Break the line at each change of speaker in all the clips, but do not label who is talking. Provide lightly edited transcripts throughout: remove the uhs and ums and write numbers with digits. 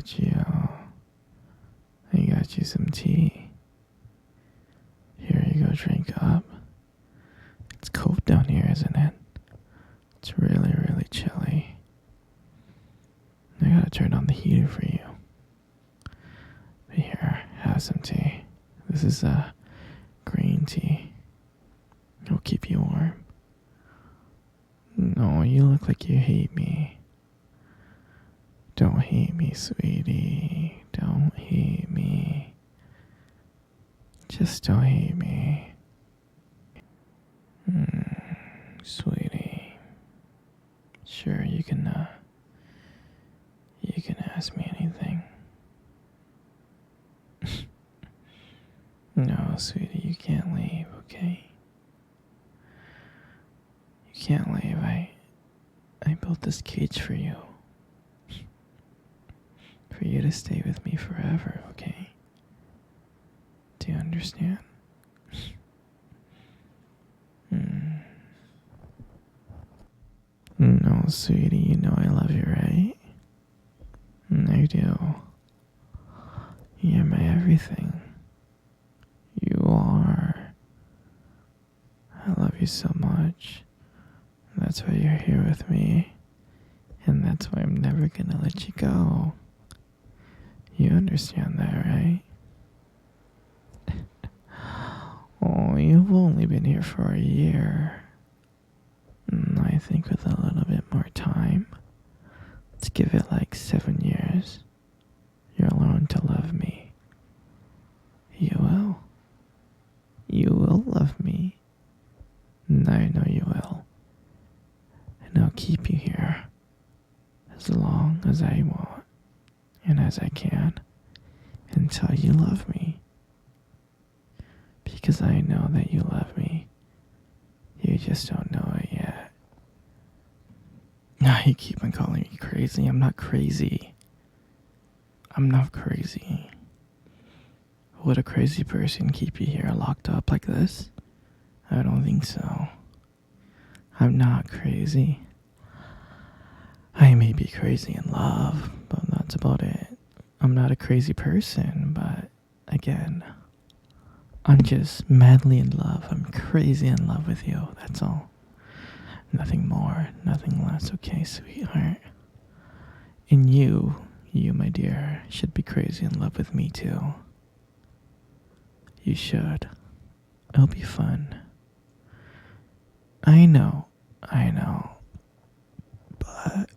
got you. I got you some tea. Here you go, drink up. It's cold down here, isn't it? It's really, really chilly. I gotta turn on the heater for you. But here, have some tea. This is green tea. It'll keep you warm. No, you look like you hate me. Don't hate me, sweetie. Don't hate me. Just don't hate me. Sweetie. Sure, you can ask me anything. No, sweetie, you can't leave, okay? You can't leave. I built this cage for you. For you to stay with me forever, okay? Do you understand? No, sweetie, you know I love you, right? I do. You're my everything. You are. I love you so much. That's why you're here with me. And that's why I'm never gonna let you go. You understand that, right? Oh, you've only been here for a year. I think with a little bit more time, let's give it like 7 years, you'll learn to love me. You will. You will love me. And I know you will. And I'll keep you here as long as I want and as I can until you love me. Because I know that you love me. You just don't know it yet. You keep on calling me crazy. I'm not crazy. I'm not crazy. Would a crazy person keep you here locked up like this? I don't think so. I'm not crazy. I may be crazy in love, but that's about it. I'm not a crazy person, but again, I'm just madly in love. I'm crazy in love with you, that's all. Nothing more, nothing less, okay, sweetheart? And you, my dear, should be crazy in love with me too. You should. It'll be fun. I know. But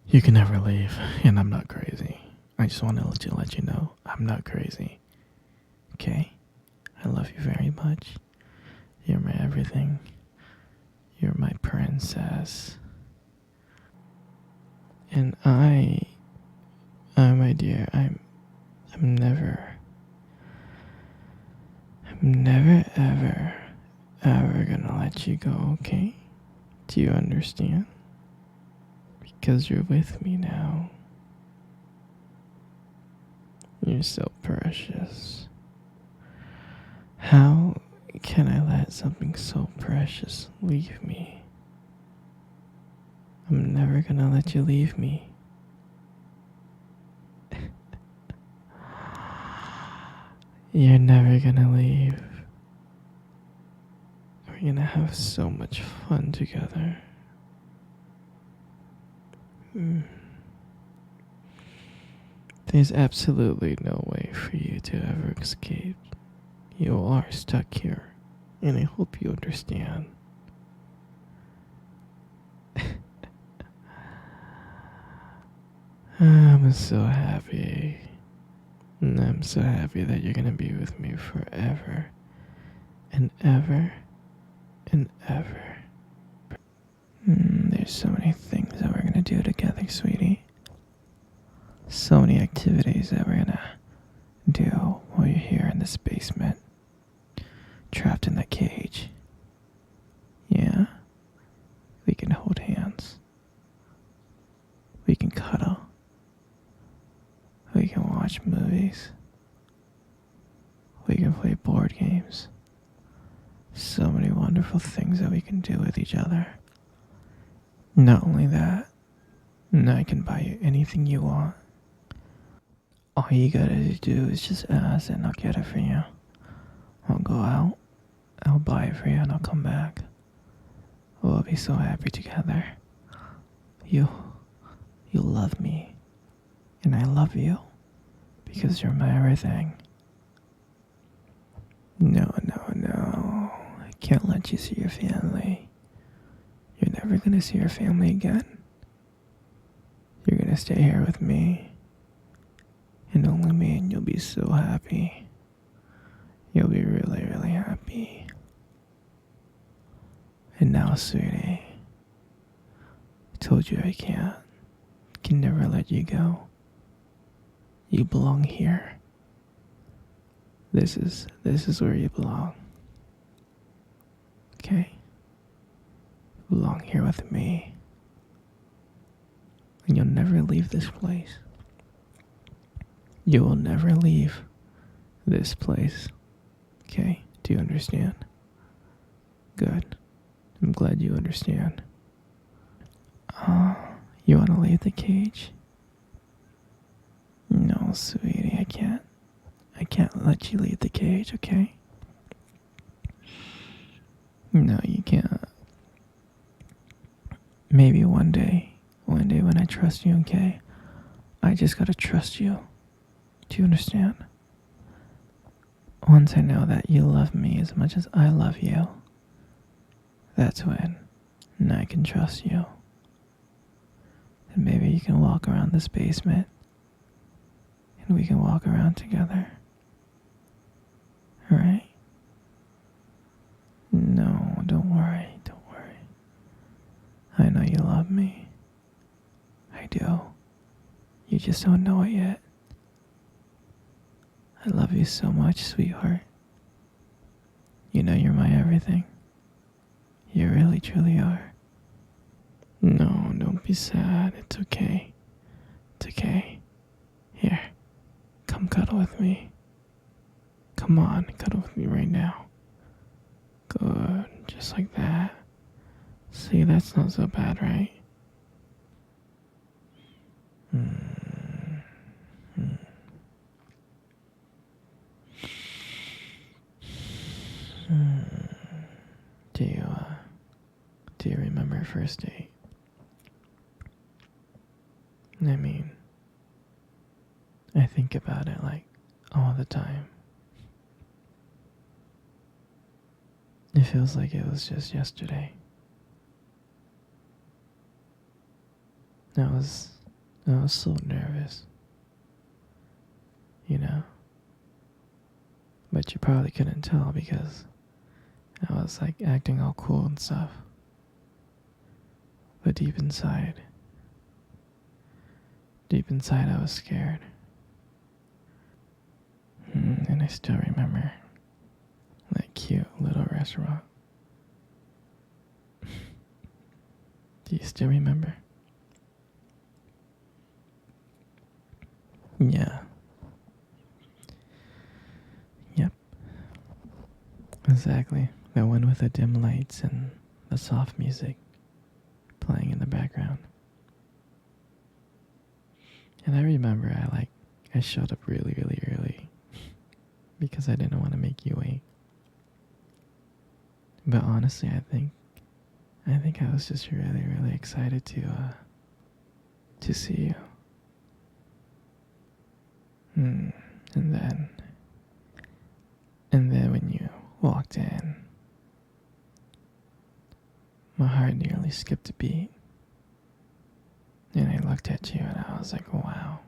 you can never leave, and I'm not crazy. I just want to let you know I'm not crazy. Okay? I love you very much. You're my everything. You're my princess. And my dear, I'm never ever gonna let you go, okay? Do you understand? Because you're with me now. You're so precious. How can I let something so precious leave me? I'm never gonna let you leave me. You're never gonna leave. We're gonna have so much fun together. There's absolutely no way for you to ever escape. You are stuck here, and I hope you understand. I'm so happy. I'm so happy that you're gonna be with me forever and ever and ever. There's so many things that we're gonna do together, sweetie. So many activities that we're gonna do while you're here in this basement, trapped in that cage. Yeah? We can hold hands. We can cuddle. We can watch movies. We can play board games. So many wonderful things that we can do with each other. Not only that, I can buy you anything you want. All you gotta do is just ask and I'll get it for you. I'll go out, I'll buy it for you, and I'll come back. We'll be so happy together. You, you love me, and I love you because you're my everything. No, no, no. I can't let you see your family. You're never gonna see your family again. You're gonna stay here with me, and only me, and you'll be so happy. You'll be really, really happy. And now, sweetie, I told you I can never let you go. You belong here. This is where you belong. Okay? You belong here with me. And you'll never leave this place. You will never leave this place. Okay? Do you understand? Good. I'm glad you understand. You want to leave the cage? No, sweetie, I can't. I can't let you leave the cage, okay? No, you can't. Maybe one day when I trust you, okay? I just gotta trust you. Do you understand? Once I know that you love me as much as I love you, that's when I can trust you. And maybe you can walk around this basement and we can walk around together. Alright? No, don't worry, don't worry. I know you love me. I do. You just don't know it yet. I love you so much, sweetheart. You know you're my everything. You really, truly are. No, don't be sad. It's okay. It's okay. Here, come cuddle with me. Come on, cuddle with me right now. Good, just like that. See, that's not so bad, right? Do you remember first date? I mean, I think about it like all the time. It feels like it was just yesterday. I was so nervous, you know? But you probably couldn't tell because I was like acting all cool and stuff. But deep inside I was scared. And I still remember that cute little restaurant. Do you still remember? Yeah. Yep. Exactly. That one with the dim lights and the soft music playing in the background. And I remember I showed up really, really early because I didn't want to make you wait. But honestly, I think I was just really, really excited to see you. And then when you walked in, my heart nearly skipped a beat. And I looked at you and I was like, wow.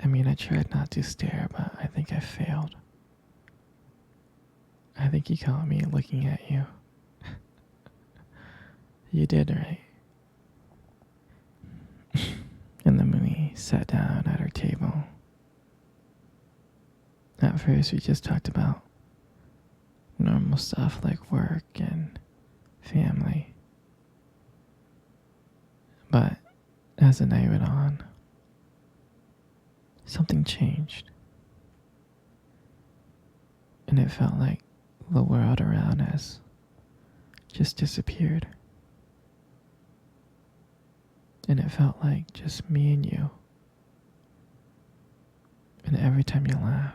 I mean, I tried not to stare, but I think I failed. I think you caught me looking at you. You did, right? And then we sat down at our table. At first, we just talked about normal stuff like work and family. But as the night went on, something changed. And it felt like the world around us just disappeared. And it felt like just me and you every time you laugh,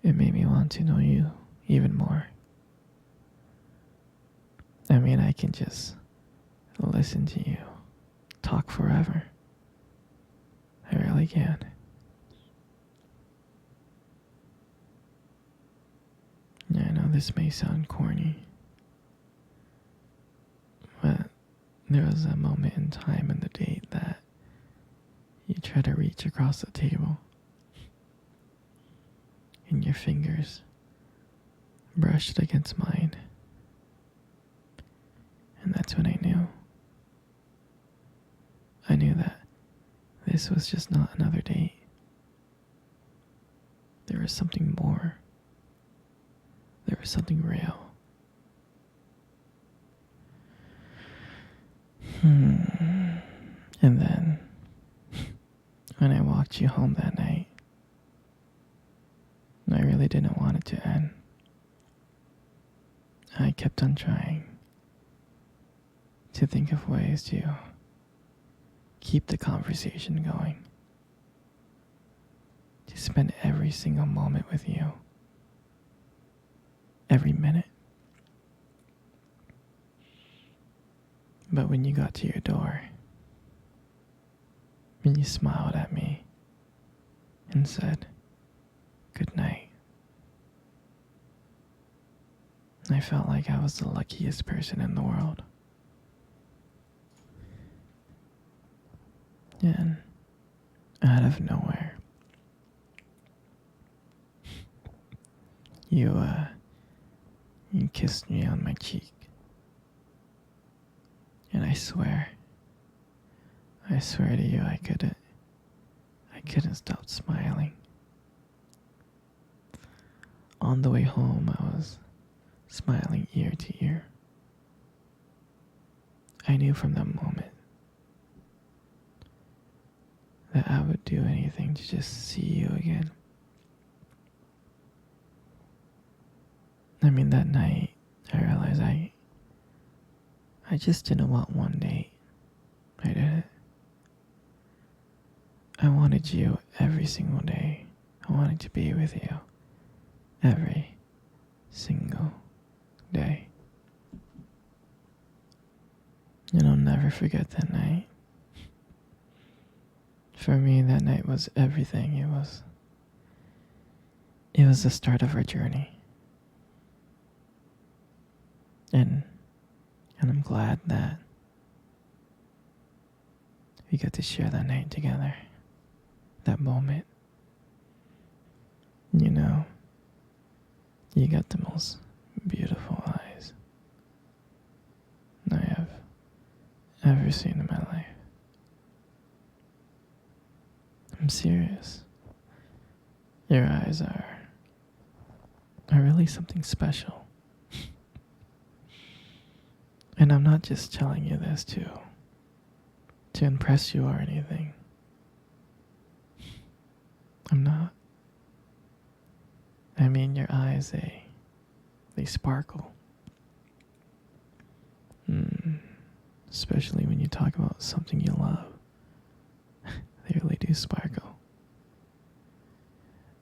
it made me want to know you even more. I mean, I can just listen to you talk forever. I really can. Yeah, I know this may sound corny, but there was a moment in time in the date that you try to reach across the table and your fingers brushed against mine. And that's when I knew. I knew that this was just not another date. There was something more. There was something real. And then, when I walked you home that night, I really didn't want it to end. I kept on trying to think of ways to keep the conversation going, to spend every single moment with you, every minute. But when you got to your door, when you smiled at me and said, "Good night," I felt like I was the luckiest person in the world. And out of nowhere, you kissed me on my cheek. And I swear to you, I couldn't stop smiling. On the way home, I was smiling ear to ear. I knew from that moment that I would do anything to just see you again. I mean, that night, I realized I just didn't want one date. I didn't. I wanted you every single day. I wanted to be with you every single day. And I'll never forget that night. For me, that night was everything. It was the start of our journey. And I'm glad that we got to share that night together. That moment. You know, you got the most beautiful eyes I have ever seen in my life. I'm serious. Your eyes are really something special. And I'm not just telling you this to impress you or anything. I'm not. I mean, your eyes, they sparkle. Especially when you talk about something you love. They really do sparkle.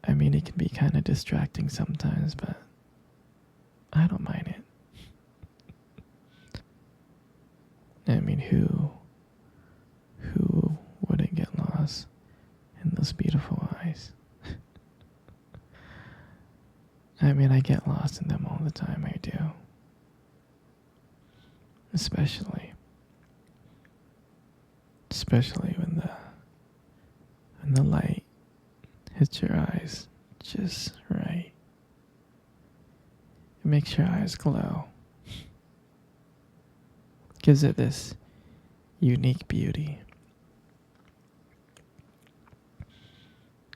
I mean, it can be kind of distracting sometimes, but I don't mind it. I mean, who wouldn't get lost in those beautiful eyes? I mean, I get lost in them all the time, I do. Especially when the light hits your eyes just right. It makes your eyes glow. Gives it this unique beauty.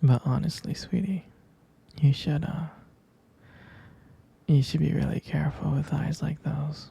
But honestly, sweetie, you should be really careful with eyes like those.